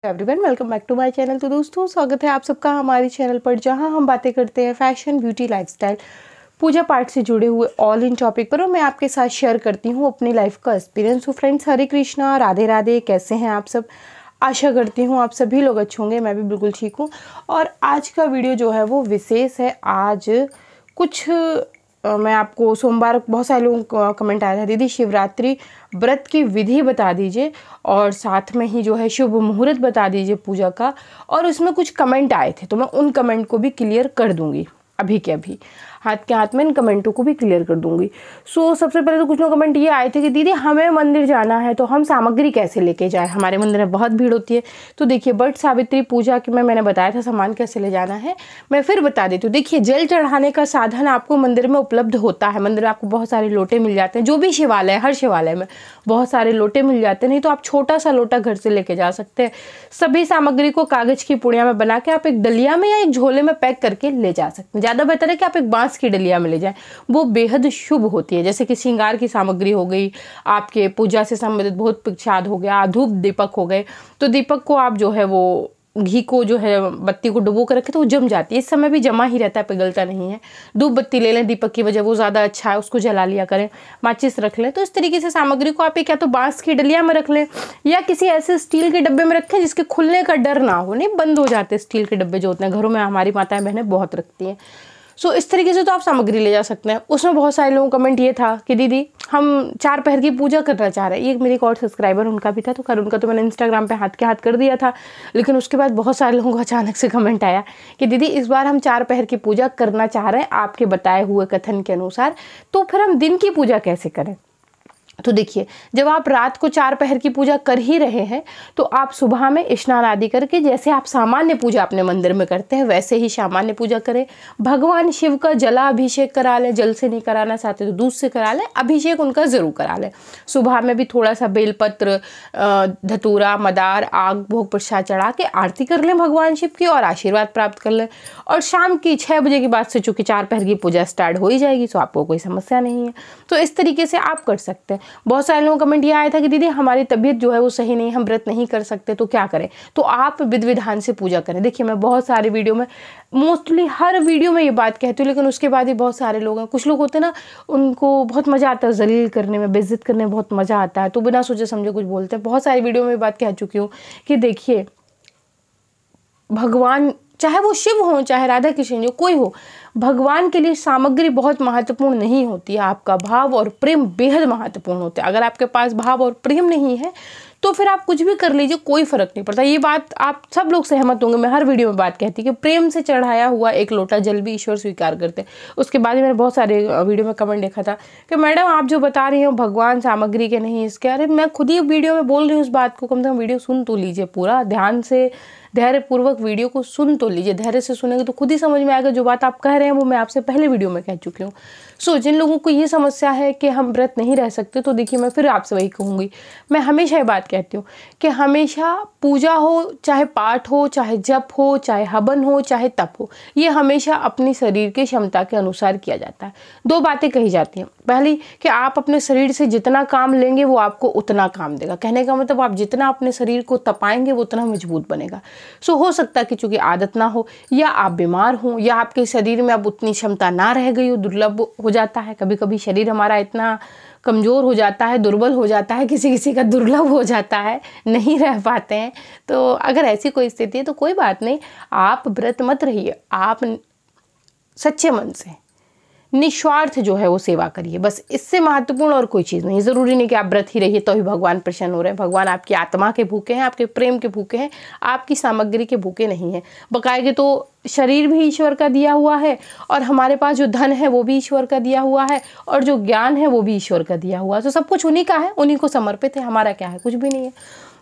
Everyone welcome back to my channel. तो दोस्तों स्वागत है आप सबका हमारे चैनल पर, जहां हम बातें करते हैं फैशन, ब्यूटी, लाइफस्टाइल, पूजा पाठ से जुड़े हुए ऑल इन टॉपिक पर, और मैं आपके साथ शेयर करती हूं अपनी लाइफ का एक्सपीरियंस। तो फ्रेंड्स, हरे कृष्णा, राधे राधे। कैसे हैं आप सब? आशा करती हूँ आप सभी लोग अच्छे होंगे। मैं भी बिल्कुल ठीक हूँ। और आज का वीडियो जो है वो विशेष है। आज कुछ मैं आपको सोमवार बहुत सारे लोगों का कमेंट आया था, दीदी शिवरात्रि व्रत की विधि बता दीजिए और साथ में ही जो है शुभ मुहूर्त बता दीजिए पूजा का। और उसमें कुछ कमेंट आए थे तो मैं उन कमेंट को भी क्लियर कर दूंगी अभी के अभी, हाथ के हाथ में इन कमेंटों को भी क्लियर कर दूंगी। सबसे पहले तो कुछ लोग कमेंट ये आए थे कि दीदी हमें मंदिर जाना है तो हम सामग्री कैसे लेके जाए, हमारे मंदिर में बहुत भीड़ होती है। तो देखिए, बट सावित्री पूजा के में मैंने बताया था सामान कैसे ले जाना है, मैं फिर बता देती हूँ। देखिए, जल चढ़ाने का साधन आपको मंदिर में उपलब्ध होता है। मंदिर में आपको बहुत सारे लोटे मिल जाते हैं, जो भी शिवालय, हर शिवालय में बहुत सारे लोटे मिल जाते हैं। नहीं तो आप छोटा सा लोटा घर से लेके जा सकते हैं। सभी सामग्री को कागज की पुड़िया में बना के आप एक डलिया में या एक झोले में पैक करके ले जा सकते हैं। ज़्यादा बेहतर है कि आप एक बांस की डलिया में ले जाएं, वो बेहद शुभ होती है। जैसे कि श्रृंगार की सामग्री हो गई, आपके पूजा से संबंधित बहुत प्रसाद हो गया, धूप दीपक हो गए। तो दीपक को आप जो है वो घी को जो है बत्ती को डुबो कर रखे तो वो जम जाती है। इस समय भी जमा ही रहता है, पिघलता नहीं है। धूप बत्ती ले लें दीपक की वजह, वो ज़्यादा अच्छा है, उसको जला लिया करें। माचिस रख लें। तो इस तरीके से सामग्री को आप एक या तो बांस की डलिया में रख लें या किसी ऐसे स्टील के डब्बे में रखें जिसके खुलने का डर ना हो। नहीं, बंद हो जाते स्टील के डब्बे जो होते हैं, घरों में हमारी माताएं बहनें बहुत रखती हैं। इस तरीके से तो आप सामग्री ले जा सकते हैं। उसमें बहुत सारे लोगों का कमेंट ये था कि दीदी हम 4 पहर की पूजा करना चाह रहे हैं। ये मेरे एक और सब्सक्राइबर, उनका भी था, तो खैर उनका तो मैंने इंस्टाग्राम पे हाथ के हाथ कर दिया था। लेकिन उसके बाद बहुत सारे लोगों को अचानक से कमेंट आया कि दीदी इस बार हम 4 पहर की पूजा करना चाह रहे हैं आपके बताए हुए कथन के अनुसार, तो फिर हम दिन की पूजा कैसे करें? तो देखिए, जब आप रात को 4 पहर की पूजा कर ही रहे हैं तो आप सुबह में स्नान आदि करके, जैसे आप सामान्य पूजा अपने मंदिर में करते हैं वैसे ही सामान्य पूजा करें। भगवान शिव का जलाभिषेक करा लें, जल से नहीं कराना चाहते तो दूध से करा लें, अभिषेक उनका जरूर करा लें। सुबह में भी थोड़ा सा बेलपत्र, धतूरा, मदार, आग, भोग प्रसाद चढ़ा के आरती कर लें भगवान शिव की और आशीर्वाद प्राप्त कर लें। और शाम की 6 बजे के बाद से चूंकि 4 पहर की पूजा स्टार्ट हो ही जाएगी तो आपको कोई समस्या नहीं है। तो इस तरीके से आप कर सकते हैं। बहुत सारे लोगों का कमेंट ये आया था कि दीदी हमारी तबीयत जो है वो सही नहीं, हम व्रत नहीं कर सकते तो क्या करें? तो आप विधि विधान से पूजा करें। देखिए, मैं बहुत सारे वीडियो में, मोस्टली हर वीडियो में ये बात कहती हूँ, लेकिन उसके बाद ही बहुत सारे लोग हैं, कुछ लोग होते हैं ना, उनको बहुत मज़ा आता है जलील करने में, बेइज्जत करने में बहुत मज़ा आता है, तो बिना सोचे समझे कुछ बोलते हैं। बहुत सारी वीडियो में ये बात कह चुकी हूँ कि देखिए, भगवान चाहे वो शिव हो, चाहे राधा कृष्ण जो कोई हो, भगवान के लिए सामग्री बहुत महत्वपूर्ण नहीं होती है। आपका भाव और प्रेम बेहद महत्वपूर्ण होता है। अगर आपके पास भाव और प्रेम नहीं है तो फिर आप कुछ भी कर लीजिए, कोई फर्क नहीं पड़ता। ये बात आप सब लोग सहमत होंगे, मैं हर वीडियो में बात कहती कि प्रेम से चढ़ाया हुआ एक लोटा जल भी ईश्वर स्वीकार करते हैं। उसके बाद ही मैंने बहुत सारे वीडियो में कमेंट देखा था कि मैडम आप जो बता रही हो भगवान सामग्री के नहीं इसके। अरे मैं खुद ही वीडियो में बोल रही हूँ उस बात को, कम से कम वीडियो सुन तो लीजिए, पूरा ध्यान से धैर्यपूर्वक वीडियो को सुन तो लीजिए। धैर्य से सुनेंगे तो खुद ही समझ में आएगा। जो बात आप कह रहे हैं वो मैं आपसे पहले वीडियो में कह चुकी हूँ। जिन लोगों को ये समस्या है कि हम व्रत नहीं रह सकते, तो देखिए मैं फिर आपसे वही कहूँगी, मैं हमेशा ये बात कहती हूँ कि हमेशा पूजा हो, चाहे पाठ हो, चाहे जप हो, चाहे हवन हो, चाहे तप हो, ये हमेशा अपनी शरीर की क्षमता के अनुसार किया जाता है। 2 बातें कही जाती हैं। पहली कि आप अपने शरीर से जितना काम लेंगे वो आपको उतना काम देगा। कहने का मतलब आप जितना अपने शरीर को तपाएंगे वो उतना मजबूत बनेगा। हो सकता है कि चूंकि आदत ना हो, या आप बीमार हो, या आपके शरीर में अब उतनी क्षमता ना रह गई हो, दुर्लभ हो जाता है। कभी कभी शरीर हमारा इतना कमज़ोर हो जाता है, दुर्बल हो जाता है, किसी किसी का दुर्लभ हो जाता है, नहीं रह पाते हैं। तो अगर ऐसी कोई स्थिति है तो कोई बात नहीं, आप व्रत मत रहिए, आप सच्चे मन से निस्वार्थ जो है वो सेवा करिए। बस इससे महत्वपूर्ण और कोई चीज़ नहीं। ज़रूरी नहीं कि आप व्रत ही रहिए तो ही भगवान प्रसन्न हो रहे हैं। भगवान आपकी आत्मा के भूखे हैं, आपके प्रेम के भूखे हैं, आपकी सामग्री के भूखे नहीं हैं। बकायदे तो शरीर भी ईश्वर का दिया हुआ है, और हमारे पास जो धन है वो भी ईश्वर का दिया हुआ है, और जो ज्ञान है वो भी ईश्वर का दिया हुआ है। तो सब कुछ उन्हीं का है, उन्हीं को समर्पित है। हमारा क्या है? कुछ भी नहीं है।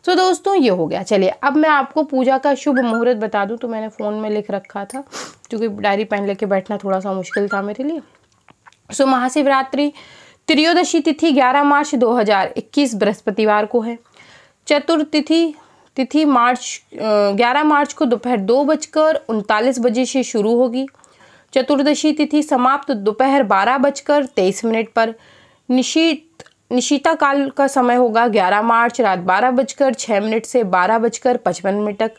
तो दोस्तों ये हो गया। चलिए अब मैं आपको पूजा का शुभ मुहूर्त बता दूँ। तो मैंने फ़ोन में लिख रखा था क्योंकि डायरी पेन लेके बैठना थोड़ा सा मुश्किल था मेरे लिए। महाशिवरात्रि त्रयोदशी तिथि 11 मार्च 2021 बृहस्पतिवार को है। चतुर्तिथि तिथि 11 मार्च को दोपहर 2:39 से शुरू होगी। चतुर्दशी तिथि समाप्त दोपहर 12:23 पर। निशीत निशिता काल का समय होगा 11 मार्च रात 12:06 से 12:55 तक।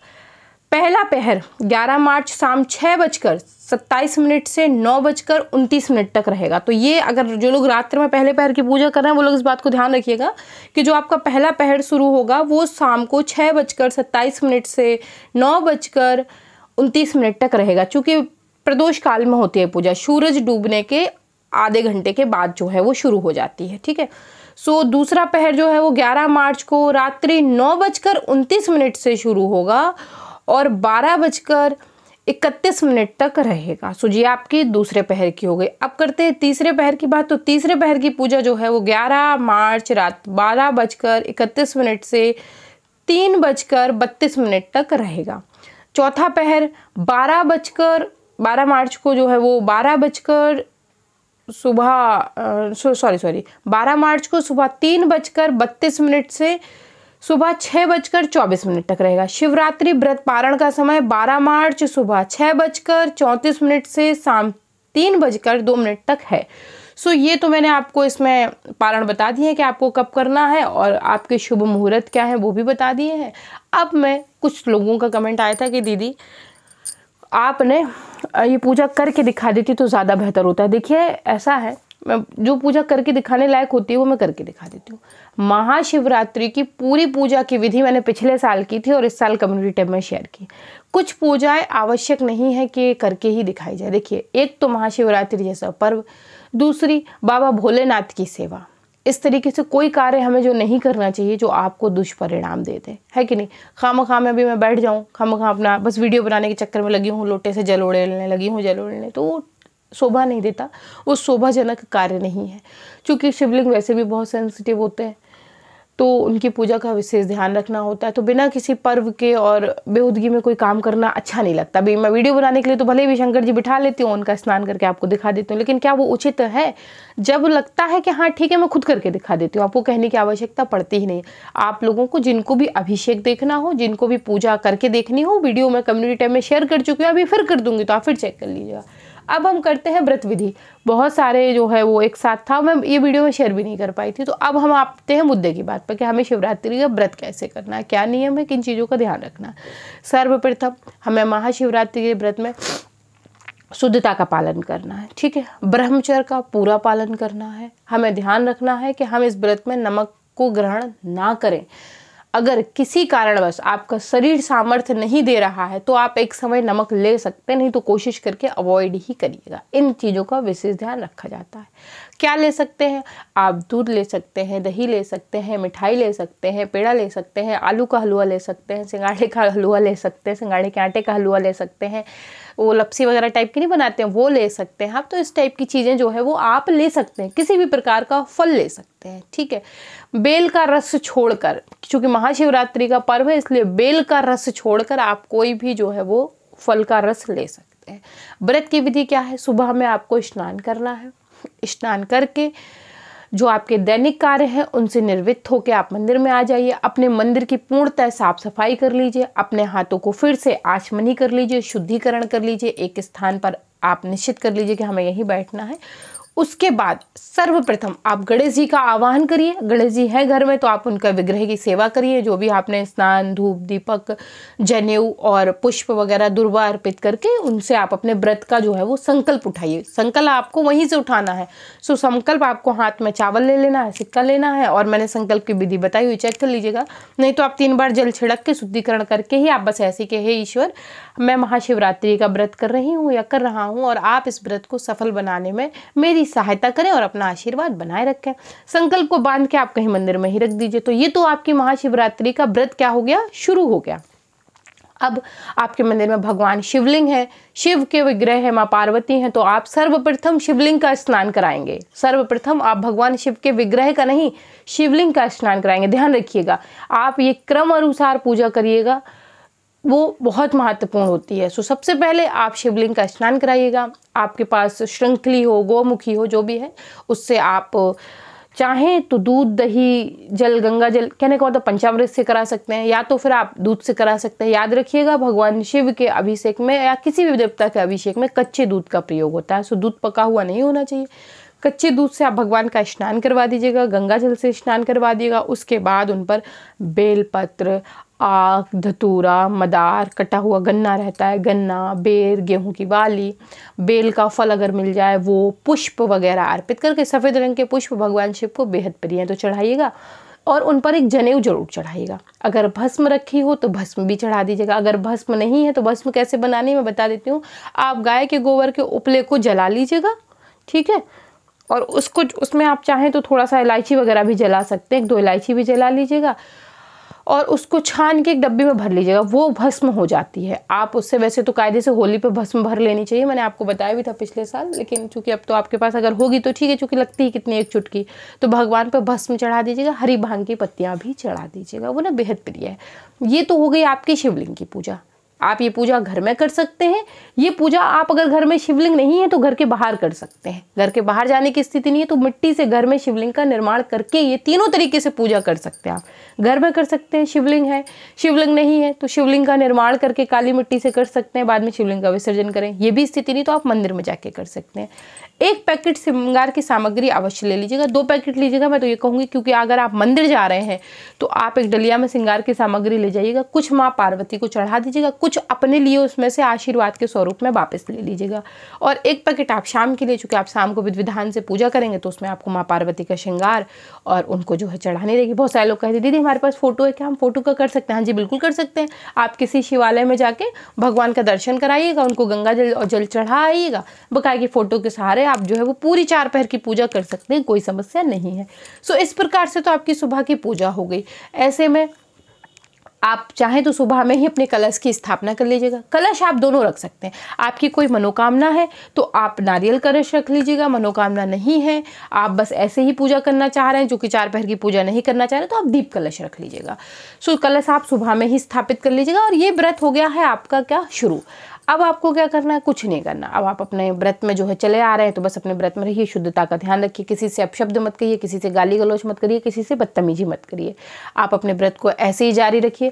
पहला पहर 11 मार्च शाम 6:27 से 9:29 तक रहेगा। तो ये अगर जो लोग रात्रि में पहले पहर की पूजा कर रहे हैं वो लोग इस बात को ध्यान रखिएगा कि जो आपका पहला पहर शुरू होगा वो शाम को 6:27 से 9:29 तक रहेगा। चूँकि प्रदोष काल में होती है पूजा, सूरज डूबने के आधे घंटे के बाद जो है वो शुरू हो जाती है, ठीक है। सो दूसरा पहर जो है वो 11 मार्च को रात्रि 9:29 से शुरू होगा और 12:31 तक रहेगा। सो ये आपकी दूसरे पहर की हो गई। अब करते हैं तीसरे पहर की बात। तो तीसरे पहर की पूजा जो है वो 11 मार्च रात 12:31 से 3:32 तक रहेगा। चौथा पहर 12 मार्च को जो है वो 12 मार्च को सुबह 3:32 से सुबह 6:24 तक रहेगा। शिवरात्रि व्रत पारण का समय 12 मार्च सुबह 6:34 से शाम 3:02 तक है। सो ये तो मैंने आपको इसमें पारण बता दिए हैं कि आपको कब करना है और आपके शुभ मुहूर्त क्या है वो भी बता दिए हैं। अब मैं कुछ लोगों का कमेंट आया था कि दीदी आपने ये पूजा करके दिखा देती तो ज़्यादा बेहतर होता है। देखिए ऐसा है, मैं जो पूजा करके दिखाने लायक होती है वो मैं करके दिखा देती हूँ। महाशिवरात्रि की पूरी पूजा की विधि मैंने पिछले साल की थी और इस साल कम्युनिटी टैब में शेयर की। कुछ पूजाएं आवश्यक नहीं है कि करके ही दिखाई जाए। देखिए, एक तो महाशिवरात्रि जैसा पर्व, दूसरी बाबा भोलेनाथ की सेवा। इस तरीके से कोई कार्य हमें जो नहीं करना चाहिए जो आपको दुष्परिणाम दे दे, है कि नहीं। खामखा में भी मैं बैठ जाऊँ, खामखा अपना बस वीडियो बनाने के चक्कर में लगी हूँ, लोटे से जल उड़ेलने लगी हूँ, जल उड़ेलने, तो वो शोभा नहीं देता, वो शोभाजनक कार्य नहीं है। क्योंकि शिवलिंग वैसे भी बहुत सेंसिटिव होते हैं तो उनकी पूजा का विशेष ध्यान रखना होता है। तो बिना किसी पर्व के और बेहुदगी में कोई काम करना अच्छा नहीं लगता। अभी मैं वीडियो बनाने के लिए तो भले भी शंकर जी बिठा लेती हूँ, उनका स्नान करके आपको दिखा देती हूँ, लेकिन क्या वो उचित है? जब लगता है कि हाँ ठीक है मैं खुद करके दिखा देती हूँ, आपको कहने की आवश्यकता पड़ती ही नहीं। आप लोगों को जिनको भी अभिषेक देखना हो, जिनको भी पूजा करके देखनी हो, वीडियो मैं कम्युनिटी टैब में शेयर कर चुकी हूँ, अभी फिर कर दूंगी तो आप फिर चेक कर लीजिएगा। अब हम करते हैं व्रत विधि। बहुत सारे जो है वो एक साथ था, मैं ये वीडियो में शेयर भी नहीं कर पाई थी। तो अब हम आते हैं मुद्दे की बात पर कि हमें शिवरात्रि का व्रत कैसे करना है, क्या नियम है, किन चीज़ों का ध्यान रखना है। सर्वप्रथम हमें महाशिवरात्रि के व्रत में शुद्धता का पालन करना है, ठीक है। ब्रह्मचर्य का पूरा पालन करना है। हमें ध्यान रखना है कि हम इस व्रत में नमक को ग्रहण ना करें। अगर किसी कारणवश आपका शरीर सामर्थ्य नहीं दे रहा है तो आप एक समय नमक ले सकते हैं, नहीं तो कोशिश करके अवॉइड ही करिएगा। इन चीज़ों का विशेष ध्यान रखा जाता है। क्या ले सकते हैं आप? दूध ले सकते हैं, दही ले सकते हैं, मिठाई ले सकते हैं, पेड़ा ले सकते हैं, आलू का हलवा ले सकते हैं, सिंगाड़े का हलवा ले सकते हैं, सिंगाड़े के आटे का हलवा ले सकते हैं, वो लपसी वगैरह टाइप की नहीं बनाते हैं वो ले सकते हैं आप। तो इस टाइप की चीज़ें जो है वो आप ले सकते हैं। किसी भी प्रकार का फल ले सकते हैं, ठीक है। बेल का रस छोड़कर, क्योंकि महाशिवरात्रि का पर्व है इसलिए बेल का रस छोड़कर आप कोई भी जो है वो फल का रस ले सकते हैं। व्रत की विधि क्या है? सुबह में आपको स्नान करना है। स्नान करके जो आपके दैनिक कार्य हैं उनसे निर्वृत्त होकर आप मंदिर में आ जाइए। अपने मंदिर की पूर्णतः साफ सफाई कर लीजिए। अपने हाथों को फिर से आचमनी कर लीजिए, शुद्धिकरण कर लीजिए। एक स्थान पर आप निश्चित कर लीजिए कि हमें यहीं बैठना है। उसके बाद सर्वप्रथम आप गणेश जी का आवाहन करिए। गणेश जी हैं घर में तो आप उनका विग्रह की सेवा करिए। जो भी आपने स्नान, धूप, दीपक, जनेऊ और पुष्प वगैरह दुर्वा अर्पित करके उनसे आप अपने व्रत का जो है वो संकल्प उठाइए। संकल्प आपको वहीं से उठाना है। सो संकल्प आपको हाथ में चावल ले लेना है, सिक्का लेना है, और मैंने संकल्प की विधि बताई हुई, चेक कर लीजिएगा। नहीं तो आप 3 बार जल छिड़क के शुद्धिकरण करके ही आप बस ऐसे के हे ईश्वर मैं महाशिवरात्रि का व्रत कर रही हूँ या कर रहा हूँ और आप इस व्रत को सफल बनाने में मेरी सहायता करें और अपना आशीर्वाद बनाए रखें। संकल्प को बांध के आप कहीं मंदिर में ही रख दीजिए। तो ये तो आपकी महाशिवरात्रि का व्रत क्या हो गया? शुरू हो गया। अब आपके मंदिर में भगवान शिवलिंग है, शिव के विग्रह है, माँ पार्वती हैं, तो आप सर्वप्रथम शिवलिंग का स्नान कराएंगे। सर्वप्रथम आप भगवान शिव के विग्रह का नहीं, शिवलिंग का स्नान कराएंगे। ध्यान रखिएगा, आप ये क्रम अनुसार पूजा करिएगा, वो बहुत महत्वपूर्ण होती है। सो सबसे पहले आप शिवलिंग का स्नान कराइएगा। आपके पास श्रृंखली हो, गौमुखी हो, जो भी है, उससे आप चाहें तो दूध, दही, जल, गंगा जल, कहने का मतलब पंचामृत से करा सकते हैं, या तो फिर आप दूध से करा सकते हैं। याद रखिएगा, भगवान शिव के अभिषेक में या किसी भी देवता के अभिषेक में कच्चे दूध का प्रयोग होता है। सो दूध पका हुआ नहीं होना चाहिए। कच्चे दूध से आप भगवान का स्नान करवा दीजिएगा, गंगा जल से स्नान करवा दिएगा। उसके बाद उन पर बेलपत्र, आक, धतूरा, मदार, कटा हुआ गन्ना रहता है, गन्ना, बेर, गेहूं की बाली, बेल का फल अगर मिल जाए वो, पुष्प वगैरह अर्पित करके, सफ़ेद रंग के पुष्प भगवान शिव को बेहद प्रिय हैं तो चढ़ाइएगा। और उन पर एक जनेऊ जरूर चढ़ाइएगा। अगर भस्म रखी हो तो भस्म भी चढ़ा दीजिएगा। अगर भस्म नहीं है तो भस्म कैसे बनानी है मैं बता देती हूँ। आप गाय के गोबर के उपले को जला लीजिएगा, ठीक है, और उसको उसमें आप चाहें तो थोड़ा सा इलायची वगैरह भी जला सकते हैं, 1-2 इलायची भी जला लीजिएगा और उसको छान के एक डब्बे में भर लीजिएगा, वो भस्म हो जाती है। आप उससे वैसे तो कायदे से होली पे भस्म भर लेनी चाहिए, मैंने आपको बताया भी था पिछले साल, लेकिन चूंकि अब तो आपके पास अगर होगी तो ठीक है, चूंकि लगती है कितनी एक चुटकी, तो भगवान पे भस्म चढ़ा दीजिएगा। हरी भांग की पत्तियाँ भी चढ़ा दीजिएगा, वो ना बेहद प्रिय है। ये तो हो गई आपकी शिवलिंग की पूजा। आप ये पूजा घर में कर सकते हैं। ये पूजा आप अगर घर में शिवलिंग नहीं है तो घर के बाहर कर सकते हैं। घर के बाहर जाने की स्थिति नहीं है तो मिट्टी से घर में शिवलिंग का निर्माण करके ये तीनों तरीके से पूजा कर सकते हैं। आप घर में कर सकते हैं, शिवलिंग है, शिवलिंग नहीं है तो शिवलिंग का निर्माण करके काली मिट्टी से कर सकते हैं, बाद में शिवलिंग का विसर्जन करें। ये भी स्थिति नहीं तो आप मंदिर में जाके कर सकते हैं। 1 पैकेट श्रृंगार की सामग्री अवश्य ले लीजिएगा, 2 पैकेट लीजिएगा मैं तो ये कहूँगी, क्योंकि अगर आप मंदिर जा रहे हैं तो आप एक डलिया में श्रृंगार की सामग्री ले जाइएगा। कुछ माँ पार्वती को चढ़ा दीजिएगा, कुछ अपने लिए उसमें से आशीर्वाद के स्वरूप में वापस ले लीजिएगा। और 1 पैकेट आप शाम के लिए, चूँकि आप शाम को विधि विधान से पूजा करेंगे तो उसमें आपको माँ पार्वती का श्रृंगार और उनको जो है चढ़ाने रहेगी। बहुत सारे लोग कहते हैं दीदी हमारे पास फोटो है, क्या हम फोटो का कर सकते हैं? हाँ जी बिल्कुल कर सकते हैं। आप किसी शिवालय में जाके भगवान का दर्शन कराइएगा, उनको गंगा जल और जल चढ़ाइएगा, बकाया की फोटो के सहारे आप जो है वो पूरी 4 पहर की पूजा कर सकते हैं, कोई समस्या नहीं है। सो इस प्रकार से तो आपकी सुबह की पूजा हो गई। ऐसे में आप चाहें तो सुबह में ही अपने कलश की स्थापना कर लीजिएगा। कलश आप दोनों रख सकते हैं। आपकी कोई मनोकामना है तो आप नारियल कलश रख लीजिएगा, मनोकामना नहीं है, आप बस ऐसे ही पूजा करना चाह रहे हैं, जो कि 4 पहर की पूजा नहीं करना चाह रहे तो आप दीप कलश रख लीजिएगा। सो कलश आप सुबह में ही स्थापित कर लीजिएगा और ये व्रत हो गया है आपका क्या शुरू। अब आपको क्या करना है? कुछ नहीं करना। अब आप अपने व्रत में जो है चले आ रहे हैं तो बस अपने व्रत में रहिए, शुद्धता का ध्यान रखिए, किसी से अपशब्द मत कहिए, किसी से गाली गलौज मत करिए, किसी से बदतमीजी मत करिए। आप अपने व्रत को ऐसे ही जारी रखिए।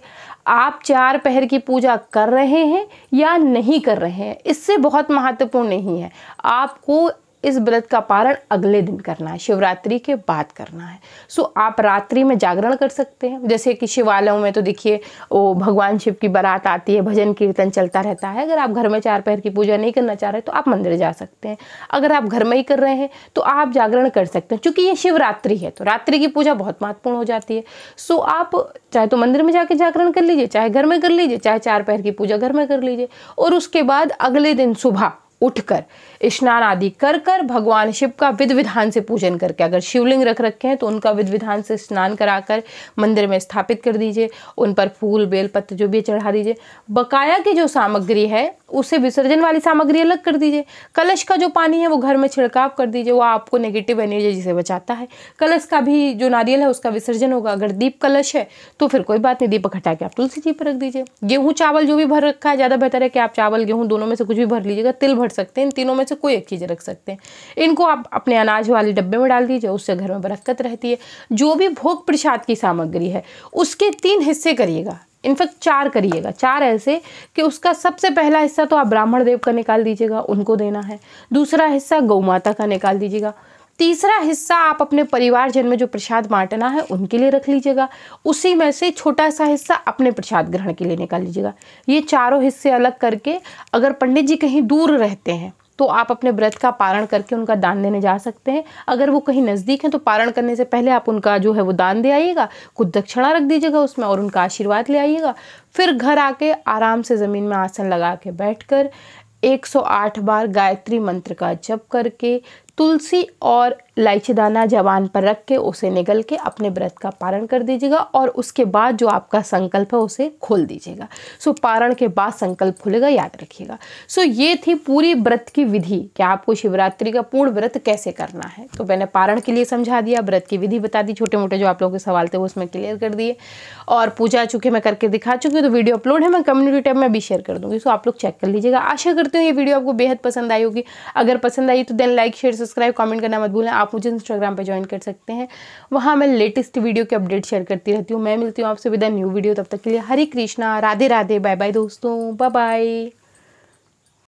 आप 4 पहर की पूजा कर रहे हैं या नहीं कर रहे हैं इससे बहुत महत्वपूर्ण नहीं है। आपको इस व्रत का पारण अगले दिन करना है, शिवरात्रि के बाद करना है। सो आप रात्रि में जागरण कर सकते हैं। जैसे कि शिवालयों में तो देखिए वो भगवान शिव की बारात आती है, भजन कीर्तन चलता रहता है। अगर आप घर में 4 पहर की पूजा नहीं करना चाह रहे तो आप मंदिर जा सकते हैं। अगर आप घर में ही कर रहे हैं तो आप जागरण कर सकते हैं। चूँकि ये शिवरात्रि है तो रात्रि की पूजा बहुत महत्वपूर्ण हो जाती है। सो आप चाहे तो मंदिर में जाके जागरण कर लीजिए, चाहे घर में कर लीजिए, चाहे 4 पहर की पूजा घर में कर लीजिए। और उसके बाद अगले दिन सुबह उठकर स्नान आदि कर कर भगवान शिव का विधि विधान से पूजन करके, अगर शिवलिंग रख रखे हैं तो उनका विधि विधान से स्नान कराकर मंदिर में स्थापित कर दीजिए। उन पर फूल बेल पत्र जो भी चढ़ा दीजिए। बकाया की जो सामग्री है उसे विसर्जन वाली सामग्री अलग कर दीजिए। कलश का जो पानी है वो घर में छिड़काव कर दीजिए, वो आपको नेगेटिव एनर्जी से बचाता है। कलश का भी जो नारियल है उसका विसर्जन होगा। अगर दीप कलश है तो फिर कोई बात नहीं, दीपक हटा के आप तुलसी जी पर रख दीजिए। गेहूँ चावल जो भी भर रखा है, ज़्यादा बेहतर है कि आप चावल गेहूँ दोनों में से कुछ भी भर लीजिएगा। तिल भर सकते हैं, इन तीनों में से कोई एक चीज़ रख सकते हैं। इनको आप अपने अनाज वाले डब्बे में डाल दीजिए, उससे घर में बरकत रहती है। जो भी भोग प्रसाद की सामग्री है उसके 3 हिस्से करिएगा, इनफैक्ट 4 करिएगा। 4 ऐसे कि उसका सबसे पहला हिस्सा तो आप ब्राह्मण देव का निकाल दीजिएगा, उनको देना है। दूसरा हिस्सा गौ माता का निकाल दीजिएगा। तीसरा हिस्सा आप अपने परिवारजन में जो प्रसाद बांटना है उनके लिए रख लीजिएगा। उसी में से छोटा सा हिस्सा अपने प्रसाद ग्रहण के लिए निकाल लीजिएगा। ये चारों हिस्से अलग करके, अगर पंडित जी कहीं दूर रहते हैं तो आप अपने व्रत का पारण करके उनका दान देने जा सकते हैं। अगर वो कहीं नज़दीक हैं तो पारण करने से पहले आप उनका जो है वो दान दे आइएगा, कुछ दक्षिणा रख दीजिएगा उसमें और उनका आशीर्वाद ले आइएगा। फिर घर आके आराम से ज़मीन में आसन लगा के बैठकर 108 बार गायत्री मंत्र का जप करके तुलसी और इलायची दाना जवान पर रख के उसे निगल के अपने व्रत का पारण कर दीजिएगा और उसके बाद जो आपका संकल्प है उसे खोल दीजिएगा। सो पारण के बाद संकल्प खुलेगा, याद रखिएगा। सो ये थी पूरी व्रत की विधि कि आपको शिवरात्रि का पूर्ण व्रत कैसे करना है। तो मैंने पारण के लिए समझा दिया, व्रत की विधि बता दी, छोटे मोटे जो आप लोगों के सवाल थे वो उसमें क्लियर कर दिए और पूजा चूँकि मैं करके दिखा चुकी हूँ तो वीडियो अपलोड है, मैं कम्युनिटी टैब में भी शेयर कर दूँगी। सो आप लोग चेक कर लीजिएगा। आशा करती हूँ ये वीडियो आपको बेहद पसंद आई होगी। अगर पसंद आई तो then like share subscribe comment करना मत भूलें। आप मुझे इंस्टाग्राम पे ज्वाइन कर सकते हैं, वहाँ मैं लेटेस्ट वीडियो के अपडेट शेयर करती रहती हूँ। मैं मिलती हूँ आपसे विद अ न्यू वीडियो, तब तक के लिए हरे कृष्णा, राधे राधे, बाय बाय दोस्तों, बाय बाय।